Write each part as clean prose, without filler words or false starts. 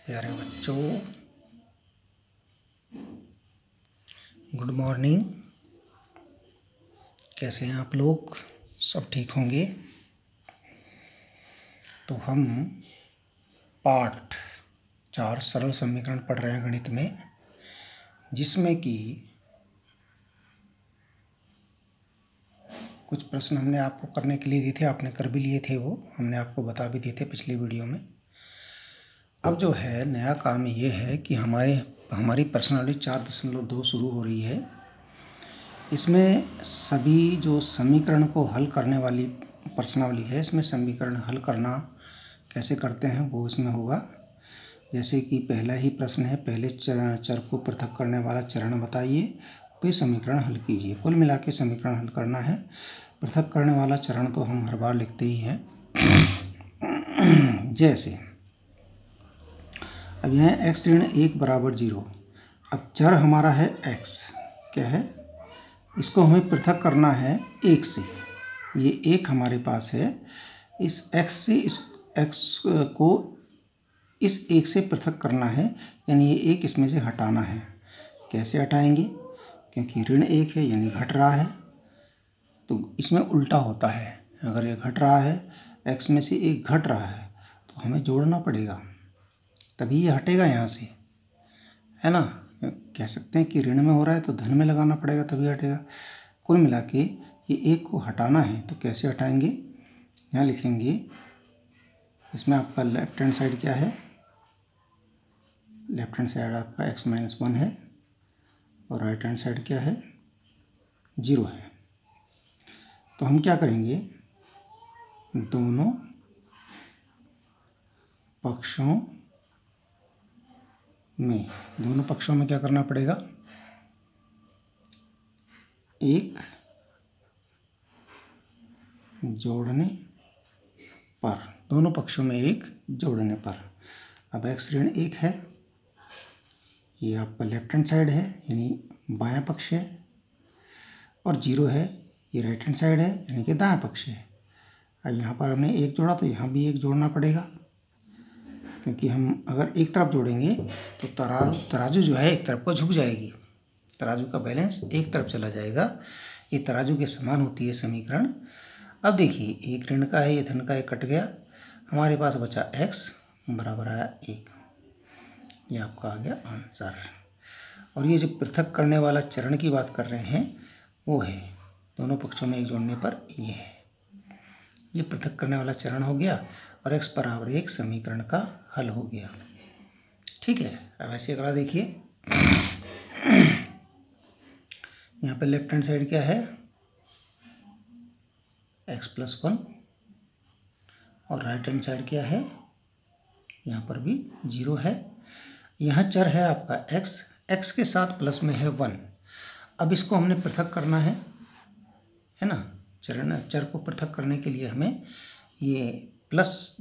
प्यारे बच्चों, good morning. कैसे हैं आप लोग? सब ठीक होंगे। तो हम पाठ 4 सरल समीकरण पढ़ रहे हैं गणित में, जिसमें कि कुछ प्रश्न हमने आपको करने के लिए दिए थे, आपने कर भी लिए थे, वो हमने आपको बता भी दिए थे पिछली वीडियो में। अब जो है नया काम ये है कि हमारी प्रश्नावली 4.2 शुरू हो रही है। इसमें सभी जो समीकरण को हल करने वाली प्रश्नावली है, इसमें समीकरण हल करना कैसे करते हैं वो इसमें होगा। जैसे कि पहला ही प्रश्न है, पहले चर को पृथक करने वाला चरण बताइए, फिर समीकरण हल कीजिए। कुल मिला के समीकरण हल करना है। पृथक करने वाला चरण तो हम हर बार लिखते ही हैं। जैसे अब यह x ऋण 1 बराबर 0। अब चर हमारा है x, क्या है, इसको हमें पृथक करना है 1 से। ये 1 हमारे पास है, इस x से इस x को इस 1 से पृथक करना है, यानी ये 1 इसमें से हटाना है। कैसे हटाएंगे? क्योंकि ऋण 1 है यानी घट रहा है, तो इसमें उल्टा होता है। अगर ये घट रहा है, x में से 1 घट रहा है, तो हमें जोड़ना पड़ेगा, तभी ये हटेगा यहाँ से, है ना। कह सकते हैं कि ऋण में हो रहा है तो धन में लगाना पड़ेगा, तभी हटेगा। कुल मिला के ये 1 को हटाना है, तो कैसे हटाएंगे? यहाँ लिखेंगे, इसमें आपका लेफ्ट हैंड साइड क्या है, लेफ्ट हैंड साइड आपका x-1 है और राइट हैंड साइड क्या है, 0 है। तो हम क्या करेंगे, दोनों पक्षों में क्या करना पड़ेगा, 1 जोड़ने पर, दोनों पक्षों में 1 जोड़ने पर। अब x ऋण 1 है, ये आपका लेफ्ट हैंड साइड है यानी बायां पक्ष है, और 0 है, ये राइट हैंड साइड है यानी कि दायां पक्ष है। अब यहाँ पर हमने 1 जोड़ा तो यहाँ भी 1 जोड़ना पड़ेगा, क्योंकि हम अगर एक तरफ जोड़ेंगे तो तराजू जो है एक तरफ को झुक जाएगी, तराजू का बैलेंस एक तरफ चला जाएगा। ये तराजू के समान होती है समीकरण। अब देखिए, एक ऋण का है, ये धन का, एक कट गया, हमारे पास बचा x बराबर आया 1। ये आपका आ गया आंसर। और ये जो पृथक करने वाला चरण की बात कर रहे हैं वो है दोनों पक्षों में 1 जोड़ने पर, ये है, ये पृथक करने वाला चरण हो गया और x बराबर 1 समीकरण का हल हो गया। ठीक है। अब ऐसे अगला देखिए, यहाँ पे लेफ्ट हैंड साइड क्या है, x+1, और राइट हैंड साइड क्या है, यहाँ पर भी 0 है। यहाँ चर है आपका x के साथ प्लस में है 1। अब इसको हमने पृथक करना है ना। चर को पृथक करने के लिए हमें ये प्लस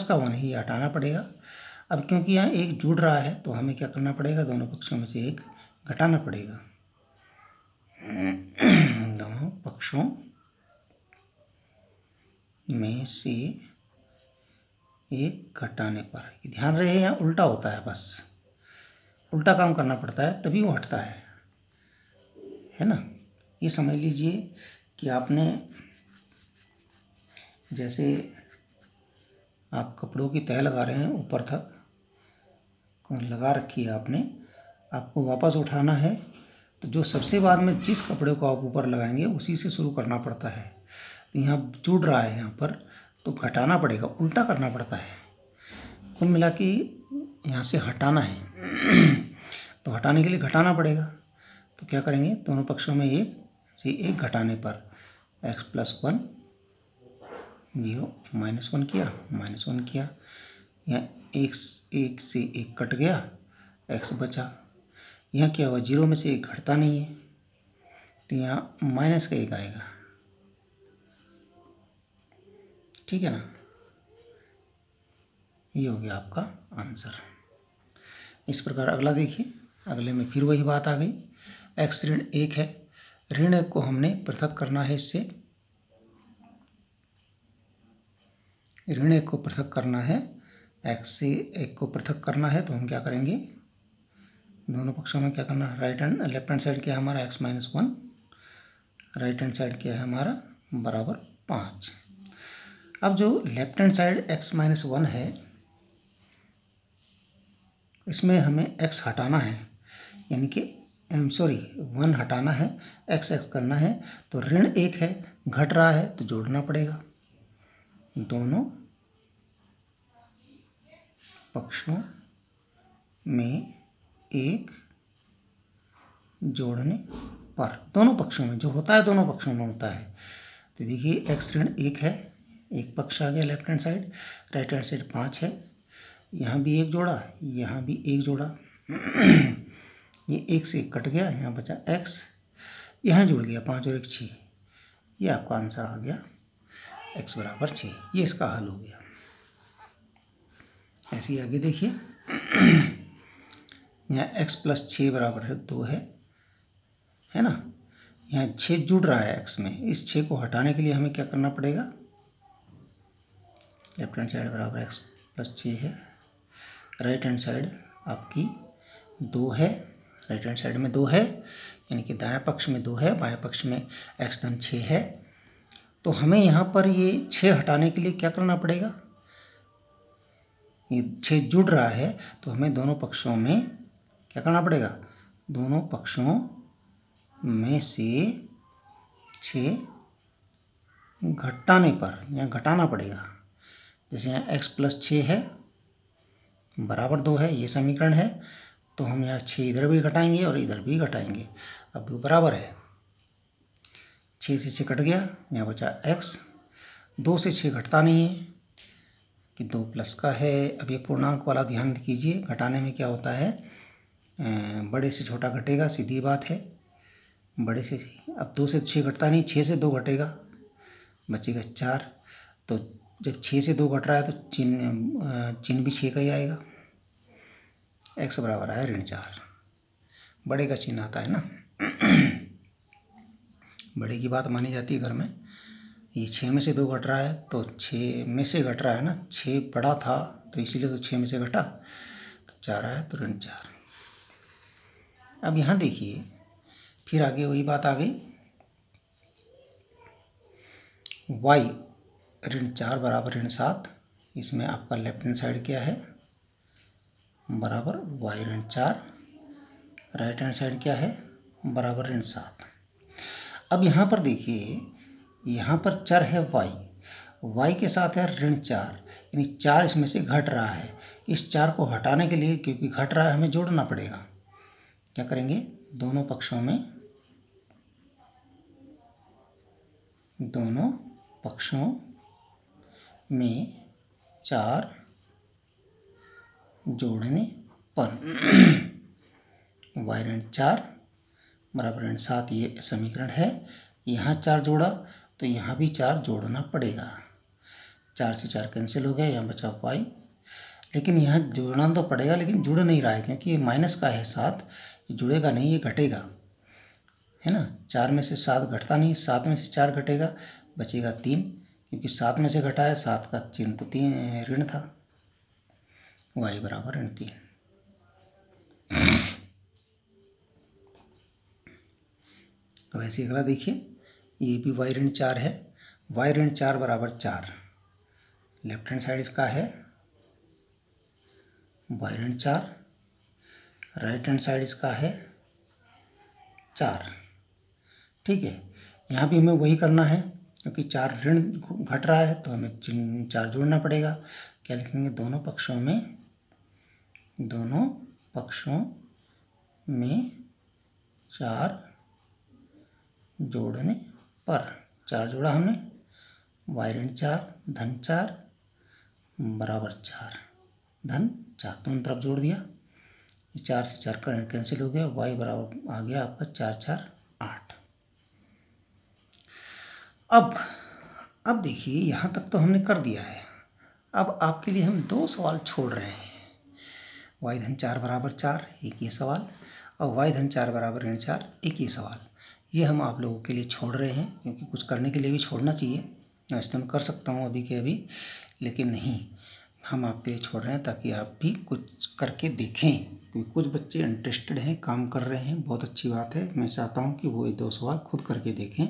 का 1 ही हटाना पड़ेगा। अब क्योंकि यहाँ 1 जुड़ रहा है तो हमें क्या करना पड़ेगा, दोनों पक्षों में से 1 घटाना पड़ेगा। दोनों पक्षों में से 1 घटाने पर, ध्यान रहे यहाँ उल्टा होता है, बस उल्टा काम करना पड़ता है तभी वो हटता है ना। ये समझ लीजिए कि आपने जैसे आप कपड़ों की तह लगा रहे हैं, ऊपर तक लगा रखी है आपने, आपको वापस उठाना है तो जो सबसे बाद में जिस कपड़े को आप ऊपर लगाएंगे उसी से शुरू करना पड़ता है। तो यहाँ जुड़ रहा है यहाँ पर, तो घटाना पड़ेगा, उल्टा करना पड़ता है। कुल मिला के यहाँ से हटाना है तो हटाने के लिए घटाना पड़ेगा। तो क्या करेंगे, दोनों पक्षों में 1 से 1 घटाने पर x+1 0 -1 किया, -1 किया, यहाँ 1 से 1 कट गया, x बचा। यहाँ क्या हुआ, 0 में से 1 घटता नहीं है, तो यहाँ -1 आएगा। ठीक है ना, ये हो गया आपका आंसर। इस प्रकार अगला देखिए, अगले में फिर वही बात आ गई, x ऋण 1 है, ऋण 1 को हमने पृथक करना है, इससे ऋण 1 को पृथक करना है एक्स से एक को पृथक करना है तो हम क्या करेंगे, दोनों पक्षों में क्या करना है, right hand left hand side क्या है हमारा x-1, राइट हैंड साइड क्या है हमारा बराबर 5। अब जो लेफ्ट हैंड साइड x-1 है इसमें हमें x हटाना है, यानी कि 1 हटाना है, x करना है, तो ऋण 1 है, घट रहा है तो जोड़ना पड़ेगा, दोनों पक्षों में 1 जोड़ने पर, दोनों पक्षों में जो होता है दोनों पक्षों में होता है। तो देखिए x ऋण 1 है, एक पक्ष आ गया left hand side, right hand side 5 है, यहाँ भी 1 जोड़ा, यहाँ भी 1 जोड़ा, ये 1 से 1 कट गया, यहाँ बचा x, यहाँ जुड़ गया 5 और 1 6, ये आपका आंसर आ गया x बराबर 6। ये इसका हल हो गया। ऐसे ही आगे देखिए, यहाँ x प्लस 6 बराबर है 2 है ना, यहाँ 6 जुड़ रहा है x में, इस 6 को हटाने के लिए हमें क्या करना पड़ेगा, लेफ्ट हैंड साइड बराबर x प्लस 6 है, राइट हैंड साइड आपकी 2 है, राइट हैंड साइड में 2 है, यानी कि दायां पक्ष में 2 है, बाएं पक्ष में x धन 6 है। तो हमें यहाँ पर ये 6 हटाने के लिए क्या करना पड़ेगा, ये 6 जुड़ रहा है तो हमें दोनों पक्षों में क्या करना पड़ेगा, दोनों पक्षों में से 6 घटाने पर या घटाना पड़ेगा। जैसे यहाँ x प्लस 6 है बराबर 2 है, ये समीकरण है, तो हम यहाँ 6 इधर भी घटाएंगे और इधर भी घटाएंगे, अब भी बराबर है, 6 से 6 कट गया, यहाँ बचा x, 2 से 6 घटता नहीं है कि 2 प्लस का है। अब ये पूर्णांक वाला ध्यान कीजिए, घटाने में क्या होता है, बड़े से छोटा घटेगा, सीधी बात है, बड़े से, अब 2 से 6 घटता नहीं, 6 से 2 घटेगा, बचेगा 4, तो जब 6 से 2 घट रहा है तो चिन्ह भी 6 का ही आएगा, x बराबर आया ऋण 4, बड़े का चिन्ह आता है ना, बड़े की बात मानी जाती है घर में। ये 6 में से 2 घट रहा है तो 6 में से घट रहा है ना, 6 बड़ा था तो इसीलिए तो 6 में से घटा, तो 4 आया तो ऋण 4। अब यहाँ देखिए फिर आगे वही बात आ गई, y ऋण 4 बराबर ऋण 7, इसमें आपका लेफ्ट हैंड साइड क्या है बराबर y ऋण 4, राइट हैंड साइड क्या है बराबर ऋण 7। अब यहाँ पर देखिए, यहाँ पर चर है y के साथ है ऋण 4, यानी 4 इसमें से घट रहा है, इस 4 को हटाने के लिए, क्योंकि घट रहा है हमें जोड़ना पड़ेगा, क्या करेंगे, दोनों पक्षों में 4 जोड़ने पर y ऋण 4 बराबर ऋण 7, ये समीकरण है। यहाँ 4 जोड़ा तो यहाँ भी 4 जोड़ना पड़ेगा, 4 से 4 कैंसिल हो गया, यहाँ बचा y, लेकिन यहाँ जोड़ना तो पड़ेगा, लेकिन जुड़ नहीं रहा है क्योंकि ये माइनस का है 7, ये जुड़ेगा नहीं, ये घटेगा, है ना, 4 में से 7 घटता नहीं, 7 में से 4 घटेगा, बचेगा 3, क्योंकि 7 में से घटा है, 7 का चिन्ह तो 3 ऋण था, y बराबर ऋण 3। अब ऐसे अगला देखिए, ये भी y ऋण 4 है, y ऋण 4 बराबर 4, लेफ्ट हैंड साइड इसका है y ऋण 4, राइट हैंड साइड इसका है 4, ठीक है। यहाँ भी हमें वही करना है, क्योंकि 4 ऋण घट रहा है तो हमें 4 जोड़ना पड़ेगा, क्या लिखेंगे, दोनों पक्षों में 4 जोड़ने पर, 4 जोड़ा हमने, y ऋण 4 धन 4 बराबर 4 धन 4, दोनों तरफ जोड़ दिया, 4 से 4 कैंसिल हो गया, y बराबर आ गया आपका 4 4 8। अब देखिए यहाँ तक तो हमने कर दिया है, अब आपके लिए हम 2 सवाल छोड़ रहे हैं, y धन 4 बराबर 4 एक ये सवाल, और y धन 4 बराबर ऋण 4 एक ये सवाल, ये हम आप लोगों के लिए छोड़ रहे हैं, क्योंकि कुछ करने के लिए भी छोड़ना चाहिए। वैसे तो मैं कर सकता हूँ अभी के अभी, लेकिन नहीं, हम आपके लिए छोड़ रहे हैं ताकि आप भी कुछ करके देखें, क्योंकि कुछ बच्चे इंटरेस्टेड हैं, काम कर रहे हैं, बहुत अच्छी बात है। मैं चाहता हूं कि वो ये 2 सवाल खुद करके देखें,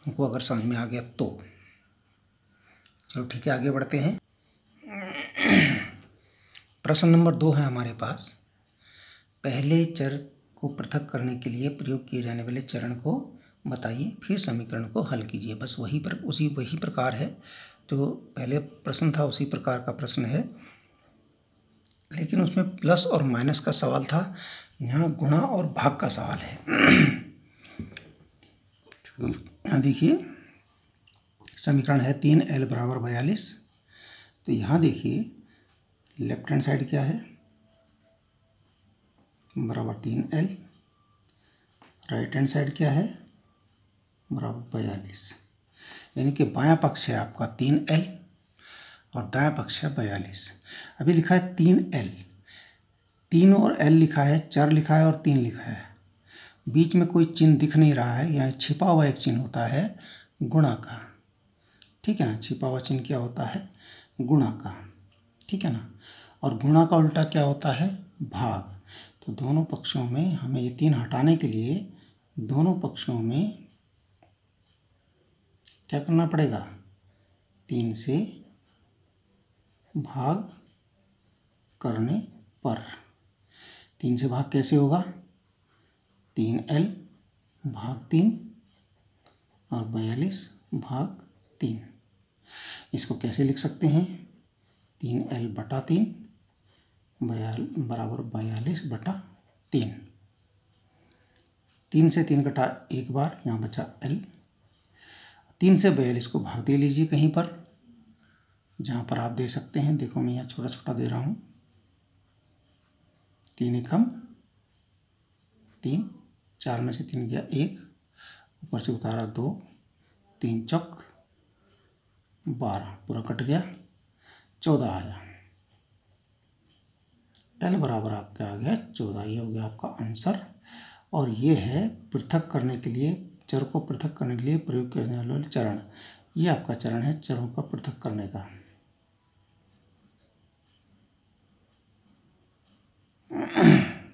उनको अगर समझ में आ गया तो। चलो ठीक है, आगे बढ़ते हैं। प्रश्न नंबर 2 है हमारे पास। पहले चर को पृथक करने के लिए प्रयोग किए जाने वाले चरण को बताइए, फिर समीकरण को हल कीजिए। बस वही प्रकार है जो पहले प्रश्न था, उसी प्रकार का प्रश्न है, लेकिन उसमें प्लस और माइनस का सवाल था, यहाँ गुणा और भाग का सवाल है। यहाँ देखिए समीकरण है 3L बराबर 42। तो यहाँ देखिए लेफ्ट हैंड साइड क्या है, बराबर 3L, राइट हैंड साइड क्या है, बराबर 42। यानी कि बायां पक्ष है आपका 3L और दायां पक्ष है 42। अभी लिखा है 3L, 3 और L लिखा है, चर लिखा है और 3 लिखा है, बीच में कोई चिन्ह दिख नहीं रहा है। यहाँ छिपा हुआ एक चिन्ह होता है गुणा का, ठीक है ना। छिपा हुआ चिन्ह क्या होता है, गुणा का, ठीक है ना। और गुणा का उल्टा क्या होता है, भाग। तो दोनों पक्षों में हमें ये 3 हटाने के लिए दोनों पक्षों में क्या करना पड़ेगा, 3 से भाग करने पर। 3 से भाग कैसे होगा, 3L भाग 3 और 42 भाग 3। इसको कैसे लिख सकते हैं, 3L बटा 3 बराबर 42 बटा 3। 3 से 3 कटा एक बार, यहाँ बचा L। 3 से 42 को भाग दे लीजिए कहीं पर, जहाँ पर आप दे सकते हैं। देखो मैं यहाँ छोटा छोटा दे रहा हूँ, 3 एकम 3, 4 में से 3 गया 1, ऊपर से उतारा 2, 3 चौक 12, पूरा कट गया, 14 आया। L बराबर आपका आ गया 14। ये हो गया आपका आंसर। और ये है पृथक करने के लिए, चर को पृथक करने के लिए प्रयोग किया जाने वाला चरण। ये आपका चरण है चरों का पृथक करने का।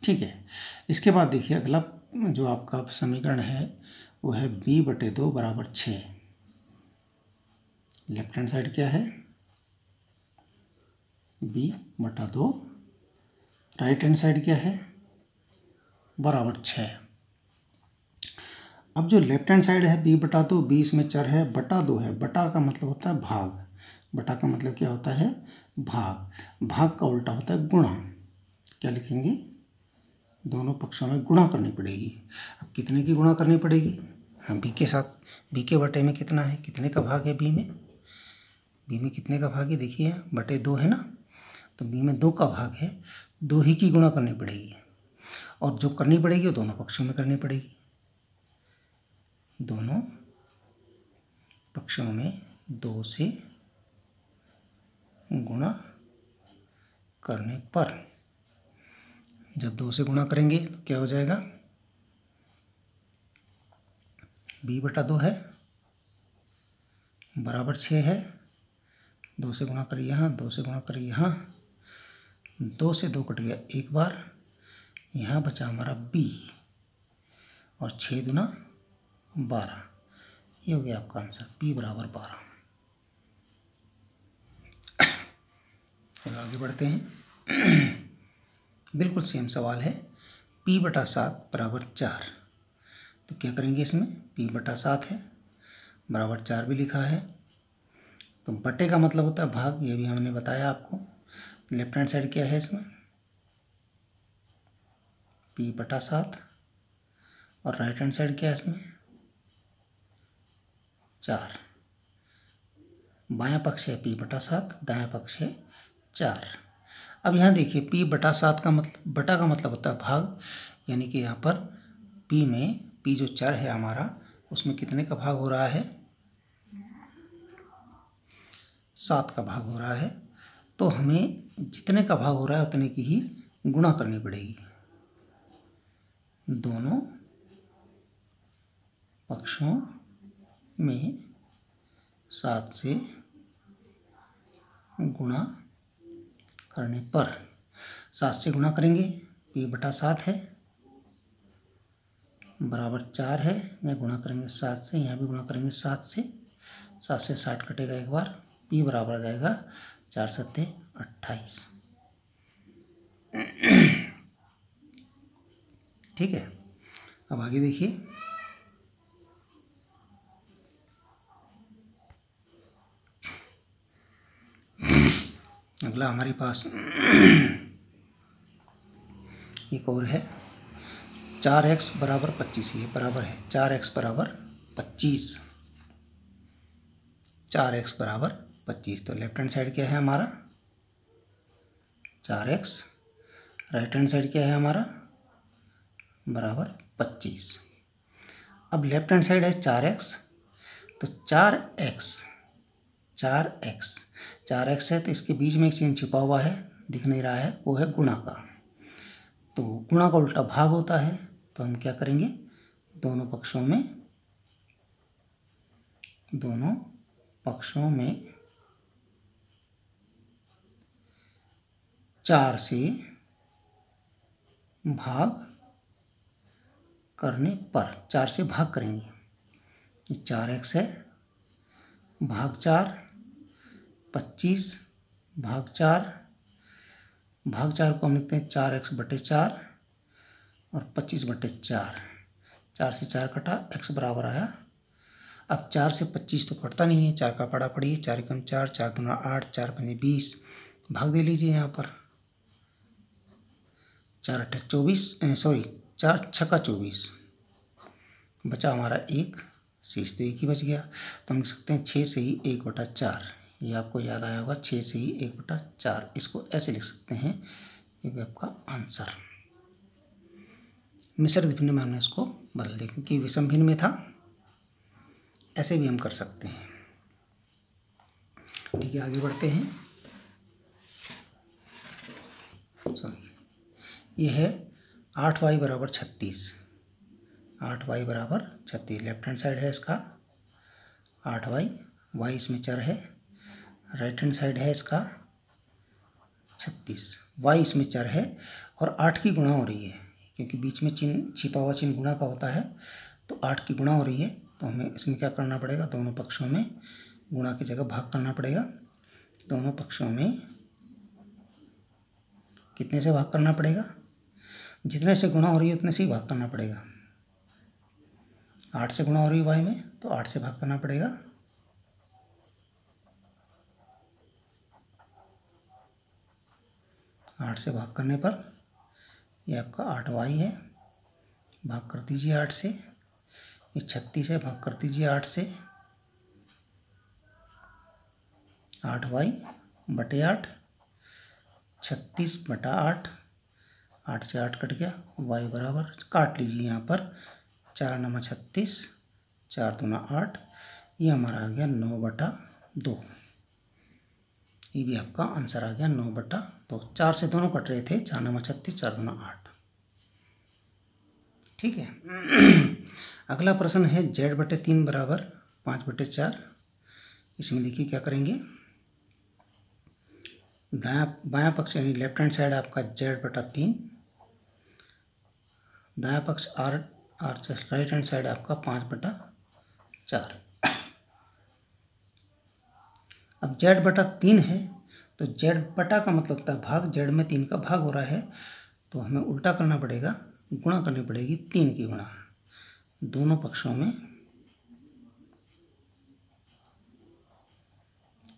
ठीक है, इसके बाद देखिए अगला जो आपका समीकरण है वो है b/2 बराबर 6। लेफ्ट हैंड साइड क्या है, b/2, राइट हैंड साइड क्या है, बराबर 6। अब जो लेफ्ट हैंड साइड है b/2, b इसमें चर है, बटा 2 है। बटा का मतलब होता है भाग, बटा का मतलब क्या होता है, भाग। भाग का उल्टा होता है गुणा। क्या लिखेंगे, दोनों पक्षों में गुणा करनी पड़ेगी। अब कितने की गुणा करनी पड़ेगी, हाँ b के साथ। b के बटे में कितना है, कितने का भाग है b में, b में कितने का भाग है, देखिए बटे 2 है ना, तो b में 2 का भाग है, 2 ही की गुणा करनी पड़ेगी। और जो करनी पड़ेगी वो दोनों पक्षों में करनी पड़ेगी। दोनों पक्षों में 2 से गुणा करने पर, जब 2 से गुणा करेंगे तो क्या हो जाएगा, b/2 है बराबर 6 है, 2 से गुणा करिए यहाँ, 2 से गुणा करिए यहाँ, 2 से 2 कट गया एक बार, यहाँ बचा हमारा b, और 6 दूना 12। ये हो गया आपका आंसर, b बराबर 12। चलो आगे बढ़ते हैं। बिल्कुल सेम सवाल है, p/7 बराबर 4। तो क्या करेंगे इसमें, p/7 है बराबर 4 भी लिखा है, तो बटे का मतलब होता है भाग, ये भी हमने बताया आपको। लेफ्ट हैंड साइड क्या है इसमें, p/7, और राइट हैंड साइड क्या है इसमें, 4। बायां पक्ष है p/7, दायां पक्ष है 4। अब यहाँ देखिए p/7 का मतलब, बटा का मतलब होता है भाग, यानी कि यहाँ पर p में, p जो चर है हमारा, उसमें कितने का भाग हो रहा है, 7 का भाग हो रहा है। तो हमें जितने का भाग हो रहा है उतने की ही गुणा करनी पड़ेगी। दोनों पक्षों में 7 से गुणा करने पर 7 से गुणा करेंगे p बटा 7 है बराबर 4 है। मैं गुणा करेंगे 7 से, यहाँ भी गुणा करेंगे 7 से, 7 से 60 कटेगा एक बार, p बराबर आ जाएगा 4 सत्ते 28। ठीक है, अब आगे देखिए। अगला हमारे पास एक और है 4x बराबर 25। ये बराबर है 4x बराबर 25, 4x बराबर 25। तो लेफ्ट हैंड साइड क्या है हमारा 4x, राइट हैंड साइड क्या है हमारा बराबर 25। अब लेफ्ट हैंड साइड है 4x, तो 4x है, तो इसके बीच में एक चिन्ह छिपा हुआ है, दिख नहीं रहा है, वो है गुणा का। तो गुणा का उल्टा भाग होता है, तो हम क्या करेंगे दोनों पक्षों में 4 से भाग करने पर 4 से भाग करेंगे। 4x है भाग 4, 25 भाग 4 को हम लिखते हैं 4x बटे 4 और 25 बटे 4। 4 से 4 कटा, x बराबर आया। अब 4 से 25 तो कटता नहीं है, 4 का पड़ा पड़ी, 4 एकम 4, 4 दूना 8, 4 पंजे 20, भाग दे लीजिए यहाँ पर। 4 अट्ठे 24, 4 छक्का 24, बचा हमारा 1, शेष तो 1 ही बच गया। तो हम लिख सकते हैं 6 से ही 1 बटा 4। ये आपको याद आया होगा, 6 से ही 1 बटा 4, इसको ऐसे लिख सकते हैं, ये आपका आंसर। मिश्रित भिन्न में हमने इसको बदल दिया क्योंकि विषम भिन्न में था, ऐसे भी हम कर सकते हैं। ठीक है, आगे बढ़ते हैं। ये है 8y बराबर 36, 8y बराबर 36। लेफ्ट हैंड साइड है इसका 8y, y इसमें चर है। राइट हैंड साइड है इसका 36, y इसमें चर है और 8 की गुणा हो रही है, क्योंकि बीच में चिन्ह छिपा हुआ चिन्ह गुणा का होता है, तो 8 की गुणा हो रही है। तो हमें इसमें क्या करना पड़ेगा, दोनों पक्षों में गुणा की जगह भाग करना पड़ेगा। दोनों पक्षों में कितने से भाग करना पड़ेगा, जितने से गुणा हो रही है उतने से ही भाग करना पड़ेगा। 8 से गुणा हो रही है y में, तो 8 से भाग करना पड़ेगा। 8 से भाग करने पर ये आपका 8y है, भाग कर दीजिए 8 से। ये 36 है, भाग कर दीजिए 8 से। 8y बटे 8, 36 बटा 8, 8 से 8 कट गया, y बराबर काट लीजिए यहाँ पर 4 नमा 36, 4 दूना 8, ये हमारा आ गया 9 बटा 2। ये भी आपका आंसर आ गया 9 बटा 2। 4 से दोनों कट रहे थे, 4 नमा 36, 4 दूना 8। ठीक है। अगला प्रश्न है z बटे 3 बराबर 5 बटे 4। इसमें देखिए क्या करेंगे, बायां पक्ष यानी लेफ्ट हैंड साइड आपका z बटा 3, दायां पक्ष r राइट हैंड साइड आपका 5 बटा 4। अब z बटा 3 है, तो z बटा का मतलब होता है भाग, z में 3 का भाग हो रहा है, तो हमें उल्टा करना पड़ेगा, गुणा करनी पड़ेगी 3 की गुणा। दोनों पक्षों में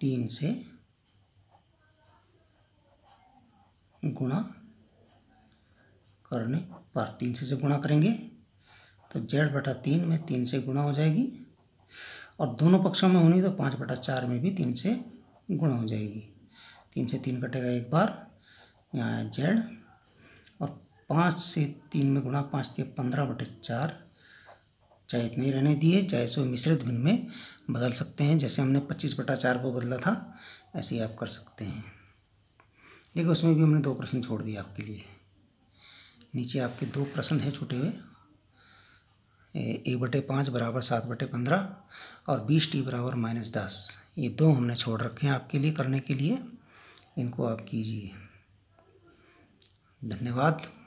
3 से गुणा करने पर, 3 से गुणा करेंगे तो z बटा 3 में 3 से गुणा हो जाएगी, और दोनों पक्षों में होनी तो 5 बटा 4 में भी 3 से गुणा हो जाएगी। 3 से 3 कटेगा एक बार, यहाँ है z, और 5 से 3 में गुणा, 5 से 15 बटे 4। चाहे इतने रहने दिए, चाहे सो मिश्रित भिन्न में बदल सकते हैं, जैसे हमने 25 बटा 4 को बदला था, ऐसे ही आप कर सकते हैं। देखो उसमें भी हमने 2 प्रश्न छोड़ दिए आपके लिए। नीचे आपके 2 प्रश्न है छूटे हुए, 1/5 बराबर 7/15 और 20t बराबर -10। ये 2 हमने छोड़ रखे हैं आपके लिए करने के लिए। इनको आप कीजिए। धन्यवाद।